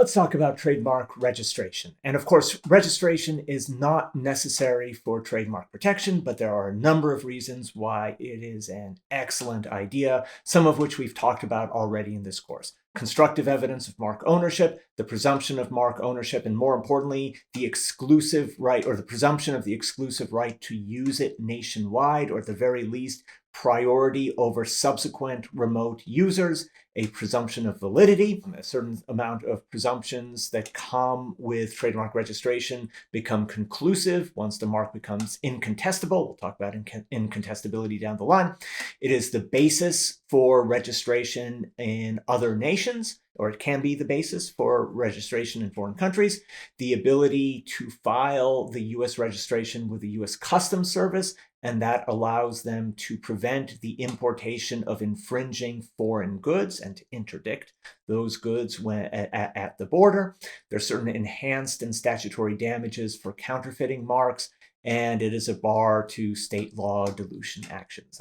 Let's talk about trademark registration. And of course, registration is not necessary for trademark protection, but there are a number of reasons why it is an excellent idea, some of which we've talked about already in this course. Constructive evidence of mark ownership, the presumption of mark ownership, and more importantly, the exclusive right or the presumption of the exclusive right to use it nationwide, or at the very least, priority over subsequent remote users, a presumption of validity. A certain amount of presumptions that come with trademark registration become conclusive once the mark becomes incontestable. We'll talk about incontestability down the line. It is the basis for registration in other nations, or it can be the basis for registration in foreign countries. The ability to file the U.S. registration with the U.S. Customs Service, and that allows them to prevent the importation of infringing foreign goods and to interdict those goods when at the border. There's certain enhanced and statutory damages for counterfeiting marks, and it is a bar to state law dilution actions.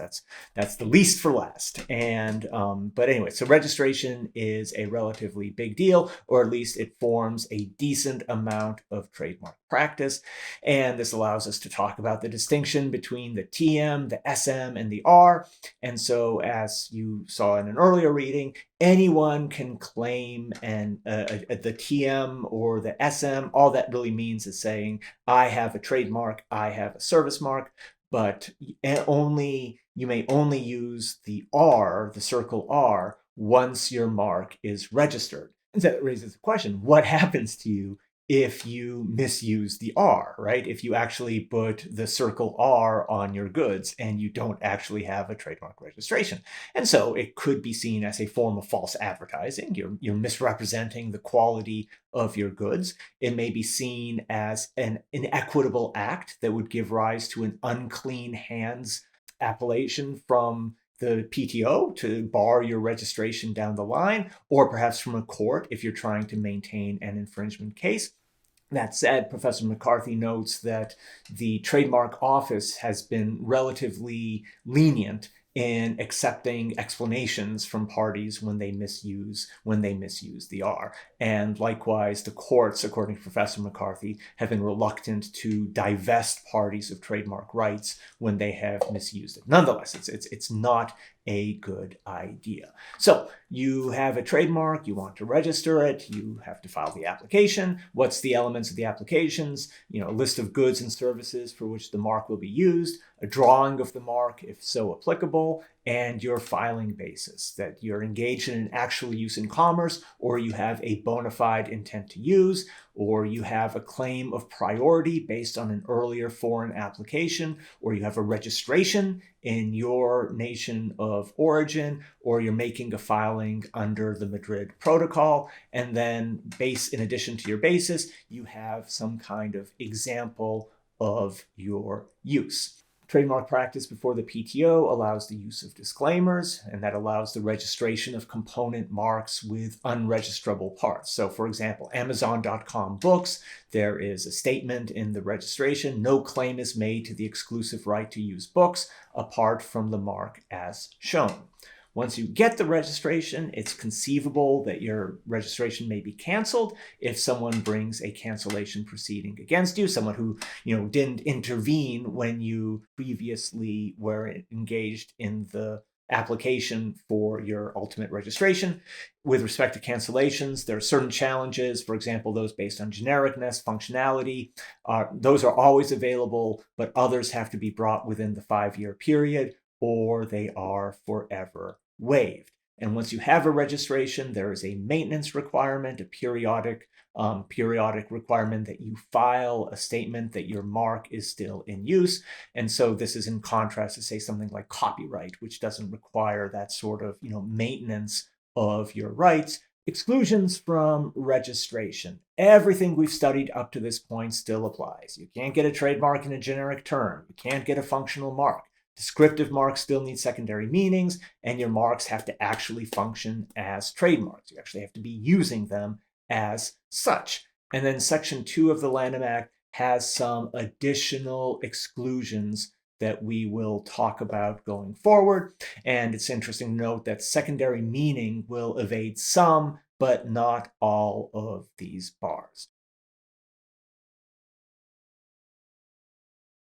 That's the least for last. And but anyway, so registration is a relatively big deal, or at least it forms a decent amount of trademark practice. And this allows us to talk about the distinction between the TM, the SM, and the R. And so, as you saw in an earlier reading, anyone can claim the TM or the SM. All that really means is saying, I have a trademark, I have a service mark, but you may only use the R, the circle R, once your mark is registered. And so that raises the question, what happens to you if you misuse the R, right? If you actually put the circle R on your goods and you don't actually have a trademark registration. And so it could be seen as a form of false advertising. You're misrepresenting the quality of your goods. It may be seen as an inequitable act that would give rise to an unclean hands appellation from the PTO to bar your registration down the line, or perhaps from a court if you're trying to maintain an infringement case. That said, Professor McCarthy notes that the Trademark Office has been relatively lenient in accepting explanations from parties when they misuse the R. And likewise, the courts, according to Professor McCarthy, have been reluctant to divest parties of trademark rights when they have misused it. Nonetheless, it's not a good idea. So you have a trademark, you want to register it, you have to file the application. What's the elements of the applications? A list of goods and services for which the mark will be used, a drawing of the mark if so applicable, and your filing basis, that you're engaged in an actual use in commerce, or you have a bona fide intent to use, or you have a claim of priority based on an earlier foreign application, or you have a registration in your nation of origin, or you're making a filing under the Madrid Protocol. And then in addition to your basis, you have some kind of example of your use. Trademark practice before the PTO allows the use of disclaimers, and that allows the registration of component marks with unregistrable parts. So for example, Amazon.com books, there is a statement in the registration, no claim is made to the exclusive right to use books apart from the mark as shown. Once you get the registration, it's conceivable that your registration may be canceled if someone brings a cancellation proceeding against you, someone who didn't intervene when you previously were engaged in the application for your ultimate registration. With respect to cancellations, there are certain challenges, for example, those based on genericness, functionality. Those are always available, but others have to be brought within the 5-year period, or they are forever waived. And once you have a registration, there is a maintenance requirement, a periodic requirement that you file a statement that your mark is still in use. And so this is in contrast to, say, something like copyright, which doesn't require that sort of maintenance of your rights. Exclusions from registration. Everything we've studied up to this point still applies. You can't get a trademark in a generic term. You can't get a functional mark. Descriptive marks still need secondary meanings, and your marks have to actually function as trademarks. You actually have to be using them as such. And then Section 2 of the Lanham Act has some additional exclusions that we will talk about going forward. And it's interesting to note that secondary meaning will evade some, but not all of these bars.